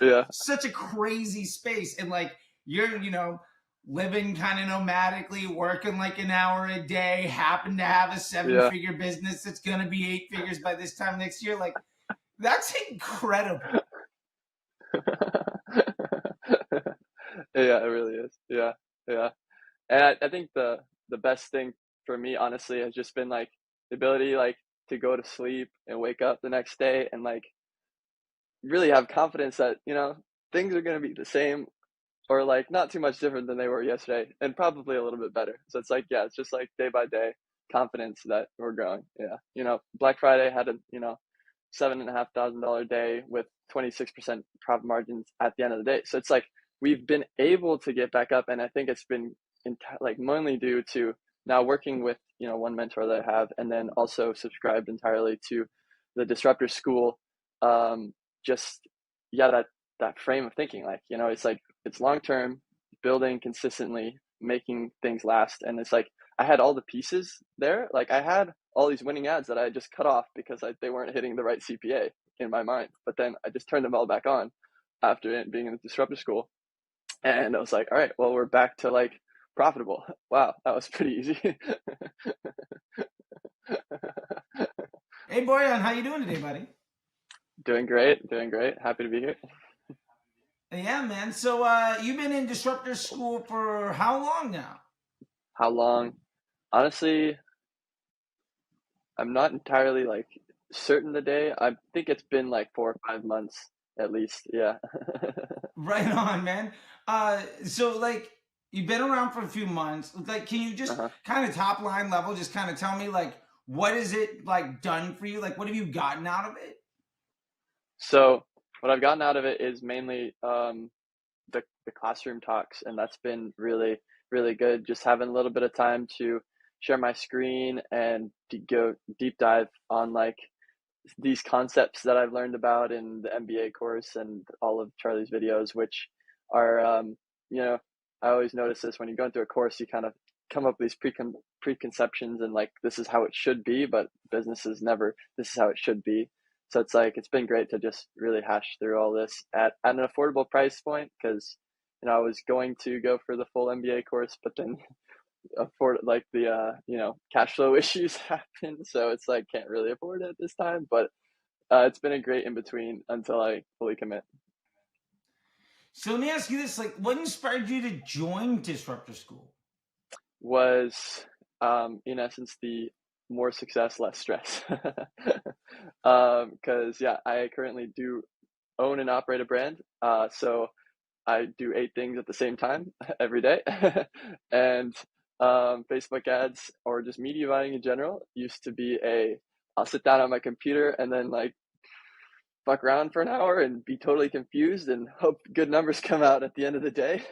Yeah. such a crazy space. And like you're, living kind of nomadically, working like an hour a day, happen to have a seven Yeah. figure business that's going to be eight figures by this time next year. Like, that's incredible. Yeah, it really is. Yeah. Yeah. And I think the best thing for me, honestly, has just been like the ability like to go to sleep and wake up the next day and like really have confidence that, things are gonna be the same or like not too much different than they were yesterday and probably a little bit better. So it's like, yeah, it's just like day by day confidence that we're growing. Yeah. Black Friday had a, $7,500 day with 26% profit margins at the end of the day. So it's like we've been able to get back up, and I think it's been like mainly due to now working with one mentor that I have, and then also subscribed entirely to the Disruptor School. Just yeah, that frame of thinking, like it's like it's long term, building consistently, making things last, and it's like I had all the pieces there. Like I had all these winning ads that I just cut off because they weren't hitting the right CPA in my mind. But then I just turned them all back on after it being in the Disruptor School. And I was like, all right, well, we're back to like profitable. Wow, that was pretty easy. Hey, Boryan, how you doing today, buddy? Doing great, doing great. Happy to be here. Yeah, man. So you've been in Disruptor School for how long now? How long? Honestly, I'm not entirely like certain the day. I think it's been like 4 or 5 months at least. Yeah. Right on, man. So like you've been around for a few months. Like, can you just Uh-huh. kind of top line level, just kind of tell me like what is it like done for you? Like, what have you gotten out of it? So what I've gotten out of it is mainly the classroom talks, and that's been really really good. Just having a little bit of time to share my screen and to go deep dive on like these concepts that I've learned about in the MBA course and all of Charlie's videos, which are you know I always notice this when you go into a course, you kind of come up with these preconceptions and like this is how it should be, but business is never this is how it should be. So it's like it's been great to just really hash through all this at an affordable price point because I was going to go for the full MBA course, but then afford like the cash flow issues happen, so it's like can't really afford it this time. But it's been a great in between until I fully commit. So let me ask you this: like, what inspired you to join Disruptor School? Was in essence the more success, less stress. Because yeah, I currently do own and operate a brand. So I do 8 things at the same time every day. And Facebook ads or just media buying in general used to be I'll sit down on my computer and then like fuck around for an hour and be totally confused and hope good numbers come out at the end of the day.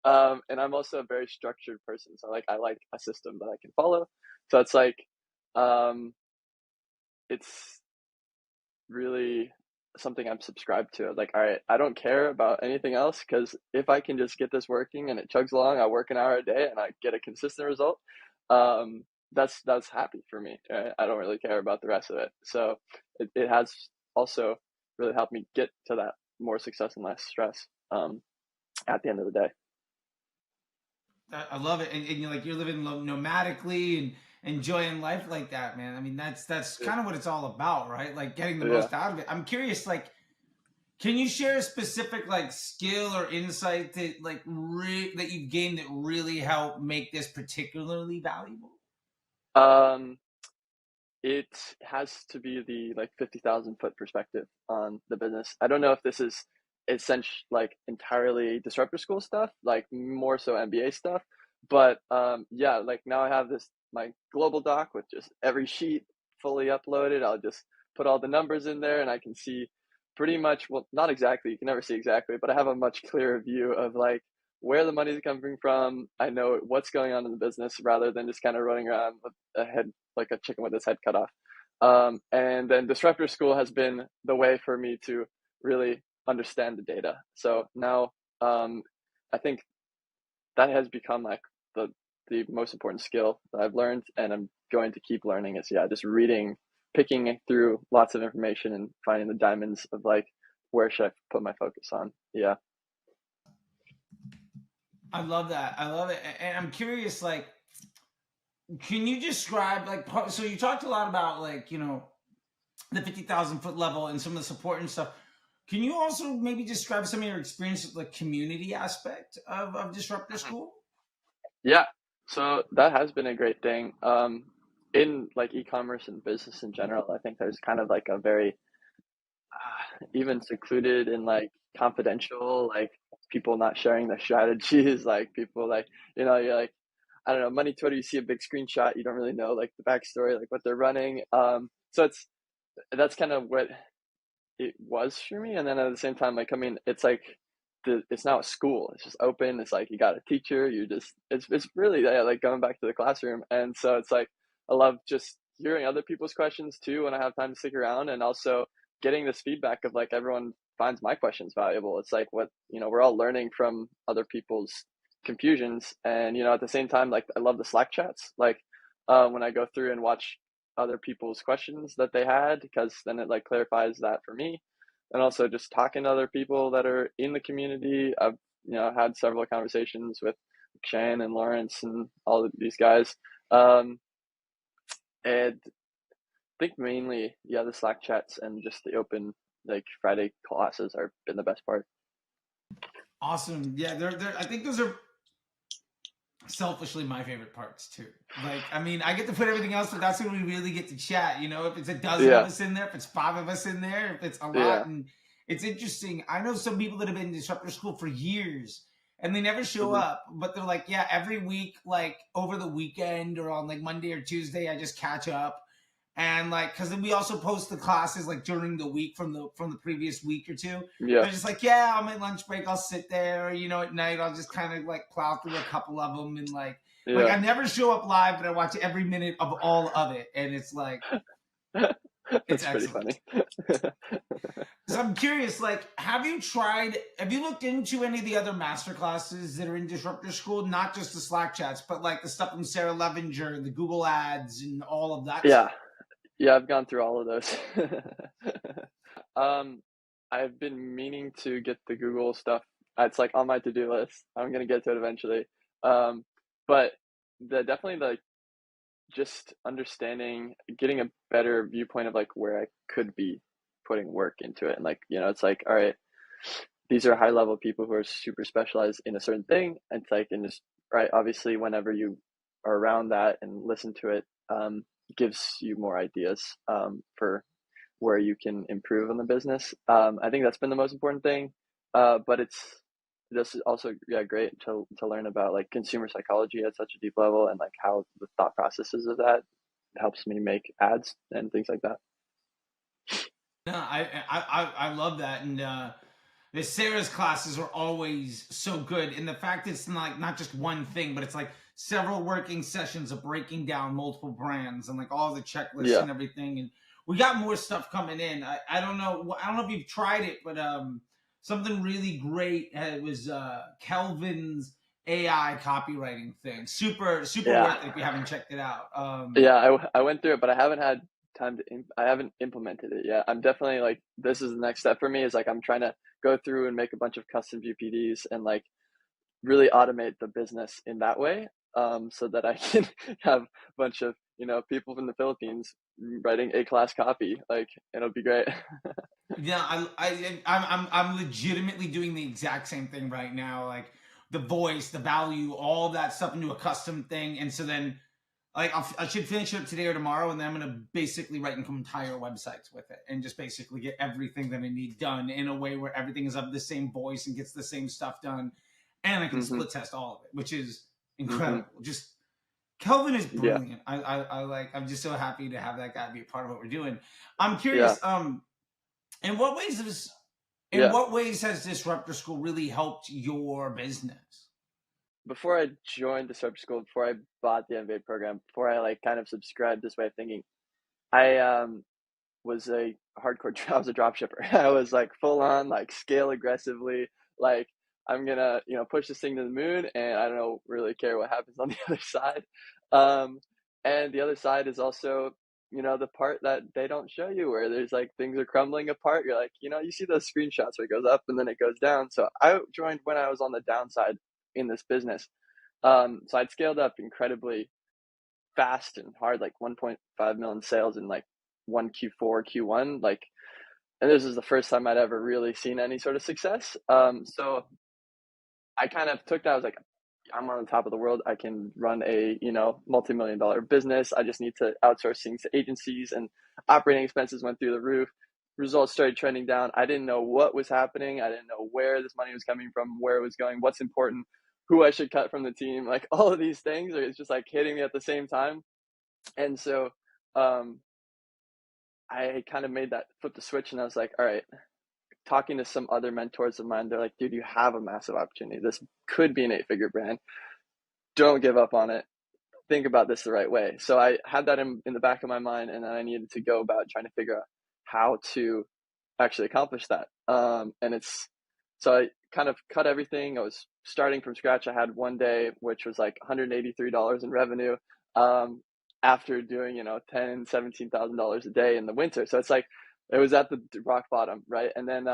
And I'm also a very structured person, so like I like a system that I can follow. So it's like um, it's really something I'm subscribed to. Like, all right, I don't care about anything else because if I can just get this working and it chugs along, I work an hour a day and I get a consistent result. Um, that's happy for me. Right? I don't really care about the rest of it. So it has also really helped me get to that more success and less stress at the end of the day. I love it, and you're living nomadically and enjoying life like that, man. I mean, that's Yeah. kind of what it's all about, right? Like getting the Yeah. most out of it. I'm curious, like, can you share a specific like skill or insight that that you've gained that really helped make this particularly valuable? Um, it has to be the like 50,000 foot perspective on the business. I don't know if this is essential, like entirely disruptor school stuff, like more so MBA stuff. But yeah, like now I have this my global doc with just every sheet fully uploaded. I'll just put all the numbers in there and I can see pretty much, well, not exactly, you can never see exactly, but I have a much clearer view of like where the money is coming from. I know what's going on in the business rather than just kind of running around with a head like a chicken with its head cut off. And then Disruptor School has been the way for me to really understand the data. So now I think that has become like the most important skill that I've learned, and I'm going to keep learning. Is yeah, just reading, picking through lots of information, and finding the diamonds of like where should I put my focus on? Yeah. I love that. I love it. And I'm curious, like, can you describe, like, so you talked a lot about, like, the 50,000 foot level and some of the support and stuff. Can you also maybe describe some of your experience with the community aspect of Disruptor Mhm. School? Yeah. So that has been a great thing. In like e-commerce and business in general, I think there's kind of like a very even secluded and like confidential, like people not sharing their strategies, like people like, you're like, I don't know, money Twitter, you see a big screenshot, you don't really know like the backstory, like what they're running. So that's kind of what it was for me. And then at the same time, like, I mean, it's like it's not a school. It's just open. It's like you got a teacher. You just it's really, yeah, like going back to the classroom. And so it's like I love just hearing other people's questions too when I have time to stick around, and also getting this feedback of like everyone finds my questions valuable. It's like what we're all learning from other people's confusions, and at the same time, like I love the Slack chats. Like when I go through and watch other people's questions that they had, because then it like clarifies that for me. And also just talking to other people that are in the community. I've had several conversations with Shane and Lawrence and all of these guys. And I think mainly, yeah, the Slack chats and just the open like Friday classes are been the best part. Awesome. Yeah, they're I think those are selfishly my favorite parts too. Like, I mean, I get to put everything else, but that's when we really get to chat. If it's a dozen of Yeah, us in there, if it's five of us in there, if it's a yeah, lot. And it's interesting. I know some people that have been in Disruptor School for years and they never show hmm, up, but they're like, yeah, every week, like over the weekend or on like Monday or Tuesday, I just catch up. And like, because we also post the classes like during the week from the previous week or two. yeah, They're just like, yeah, on my lunch break, I'll sit there. At night, I'll just kind of like plow through a couple of them, and like yeah. I never show up live, but I watch every minute of all of it, and it's like it's That's pretty excellent. funny. So I'm curious, like, have you looked into any of the other master classes that are in Disruptor School? Not just the Slack chats, but like the stuff from Sarah Levinger, the Google ads, and all of that Yeah, stuff. yeah, I've gone through all of those. Um, I've been meaning to get the Google stuff. It's like on my to-do list. I'm gonna get to it eventually. Um, but definitely like just understanding, getting a better viewpoint of like where I could be putting work into it, and like it's like, all right, these are high level people who are super specialized in a certain thing. And it's like, and just right, obviously, whenever you are around that and listen to it, gives you more ideas for where you can improve on the business. I think that's been the most important thing. But it's this is also, yeah, great to learn about like consumer psychology at such a deep level, and like how the thought processes of that helps me make ads and things like that. No, I love that, and the Sarah's classes are always so good, and the fact it's not just one thing, but it's like several working sessions of breaking down multiple brands and like all the checklists Yeah. and everything. And we got more stuff coming in. I don't know if you've tried it, but something really great was Kelvin's AI copywriting thing. Super super Yeah. worth it if you haven't checked it out. Yeah, I went through it, but I haven't had time to I haven't implemented it yet. I'm definitely like, this is the next step for me, is like I'm trying to go through and make a bunch of custom GPDs and like really automate the business in that way, so that I can have a bunch of people from the Philippines writing A class copy. Like it'll be great. Yeah, I'm legitimately doing the exact same thing right now. Like the voice, the value, all that stuff into a custom thing, and so then like I should finish it up today or tomorrow, and then I'm gonna basically write entire websites with it, and just basically get everything that I need done in a way where everything is of the same voice and gets the same stuff done, and I can Hmm, split test all of it, which is hmm. incredible. Just Kelvin is Yeah, brilliant. I like. I'm just so happy to have that guy be a part of what we're doing. I'm yeah, curious. In what ways is in yeah. what ways has Disruptor School really helped your business? Before I joined the Disruptor School, before I bought the MBA program, before I like kind of subscribed this way of thinking, I was a hardcore I was a drop shipper. I was like full on like scale aggressively, like I'm gonna push this thing to the moon, and I don't really care what happens on the other side. Um, and the other side is also the part that they don't show you where there's like things are crumbling apart. You're like, you see those screenshots where it goes up and then it goes down. So I joined when I was on the downside in this business. So I'd scaled up incredibly fast and hard, like 1.5 million sales in like one Q4, Q1, like, and this is the first time I'd ever really seen any sort of success. So I kind of took that. I was like, I'm on the top of the world. I can run a, multi-million dollar business. I just need to outsource things to agencies, and operating expenses went through the roof. Results started trending down. I didn't know what was happening. I didn't know where this money was coming from, where it was going, what's important, who I should cut from the team. Like all of these things are, it's just like hitting me at the same time. And so, um, I kind of made that flip the switch, and I was like, all right, talking to some other mentors of mine, they're like, dude, you have a massive opportunity. This could be an 8-figure brand. Don't give up on it. Think about this the right way. So I had that in the back of my mind, and then I needed to go about trying to figure out how to actually accomplish that. So I kind of cut everything. I was starting from scratch. I had one day, which was like $183 in revenue, after doing, $17,000 a day in the winter. So it's like, it was at the rock bottom. Right. And then,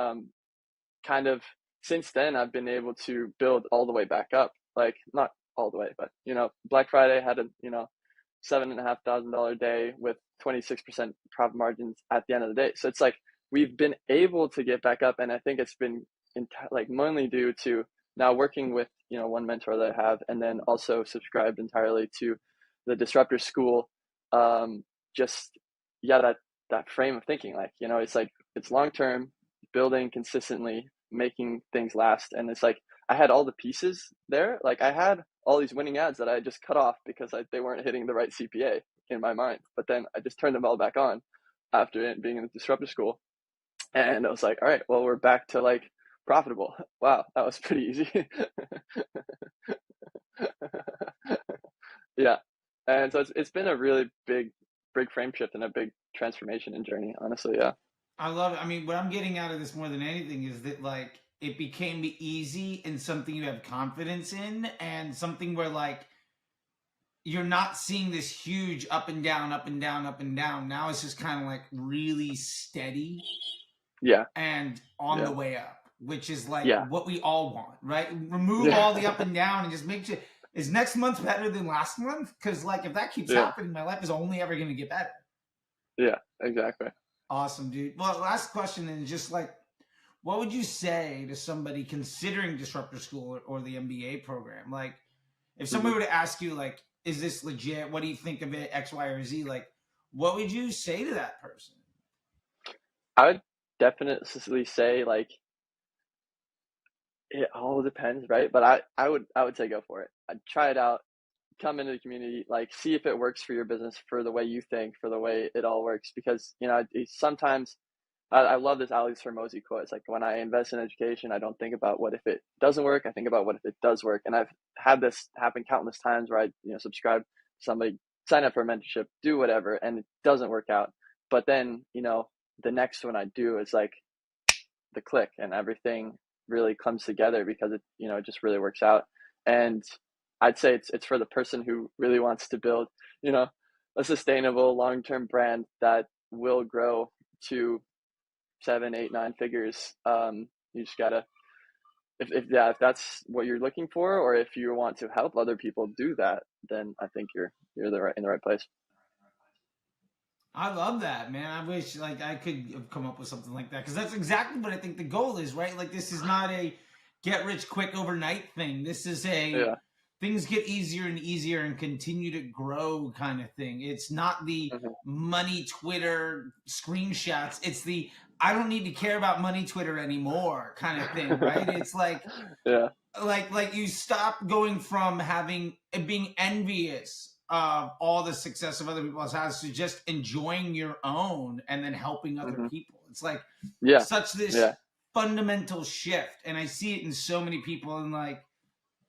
kind of since then, I've been able to build all the way back up, like not all the way, but Black Friday had a $7,500 day with 26% profit margins at the end of the day. So it's like we've been able to get back up, and I think it's been like mainly due to now working with one mentor that I have, and then also subscribed entirely to the Disruptor School. Just yeah, that frame of thinking, like it's like it's long term, building consistently, making things last, and it's like I had all the pieces there. Like I had all these winning ads that I just cut off because they weren't hitting the right CPA in my mind. But then I just turned them all back on after it being in the Disruptor School. And I was like, all right, well, we're back to like profitable. Wow, that was pretty easy. Yeah. And so it's been a really big frame shift and a big transformation and journey, honestly. Yeah. I love it. I mean, what I'm getting out of this more than anything is that like it became easy and something you have confidence in, and something where like you're not seeing this huge up and down, up and down, up and down. Now it's just kind of like really steady Yeah. and on the Yeah. way up, which is like Yeah. what we all want, right? Remove Yeah. all the up and down and just make sure, is next month better than last month? Because like if that keeps Yeah. happening, my life is only ever going to get better. Yeah. Exactly. Awesome, dude. Well, last question is just like, what would you say to somebody considering Disruptor School or the MBA program? Like, if somebody Mhm. were to ask you, like, is this legit? What do you think of it? X, Y, or Z? Like, what would you say to that person? I would definitely say like it all depends, right? But I would say go for it. I'd try it out, come into the community, like see if it works for your business, for the way you think, for the way it all works. Because sometimes I love this Alex Hormozy quote. It's like, when I invest in education, I don't think about what if it doesn't work. I think about what if it does work. And I've had this happen countless times where I subscribe to somebody, sign up for a mentorship, do whatever, and it doesn't work out. But then the next one I do is like the click, and everything really comes together because it just really works out. And I'd say it's for the person who really wants to build you know a sustainable long-term brand that will grow to 7, 8, 9 figures. You just gotta, if that's what you're looking for, or if you want to help other people do that, then I think you're in the right place. I love that, man. I wish like I could have come up with something like that because that's exactly what I think the goal is, right? Like this is not a get rich quick overnight thing. This is a Yeah. things get easier and easier and continue to grow kind of thing. It's not the Hmm. money Twitter screenshots. It's the I don't need to care about money Twitter anymore kind of thing, right? It's Yeah. like you stop going from having being envious of all the success of other people's houses to just enjoying your own and then helping other Hmm. people. It's like Yeah. such this Yeah. fundamental shift, and I see it in so many people, and like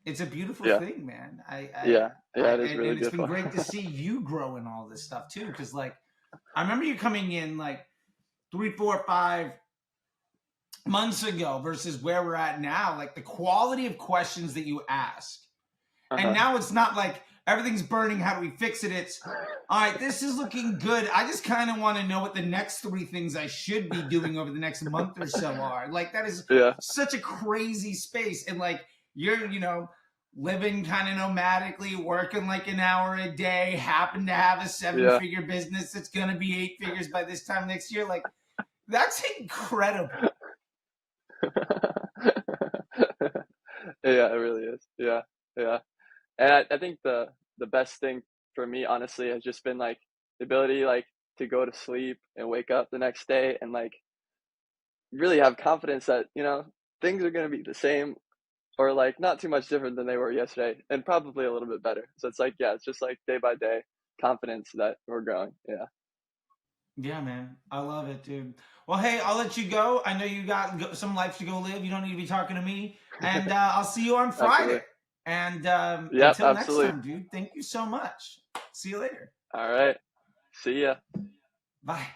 it's a beautiful Yeah. thing, man. Yeah. Yeah. It is And really it's been beautiful. great to see you grow in all this stuff too, because like I remember you coming in like 3, 4, 5 months ago versus where we're at now, like the quality of questions that you ask. And Uh-huh. now it's not like Everything's burning. How do we fix it? It's all right. This is looking good. I just kind of want to know what the next 3 things I should be doing over the next month or so are. Like, that is Yeah. such a crazy space. And like, you're, living kind of nomadically, working like an hour a day, happen to have a 7-figure business that's going to be 8 figures by this time next year. Like, that's incredible. Yeah, it really is. Yeah, yeah. And I think the best thing for me, honestly, has just been like the ability like to go to sleep and wake up the next day and like really have confidence that, things are gonna be the same or like not too much different than they were yesterday and probably a little bit better. So it's like, yeah, it's just like day by day confidence that we're growing. Yeah. Yeah, man. I love it, dude. Well, hey, I'll let you go. I know you got some life to go live. You don't need to be talking to me. And I'll see you on Absolutely. Friday. And Yep, until next absolutely. time, dude, thank you so much. See you later. All right. See ya. Bye.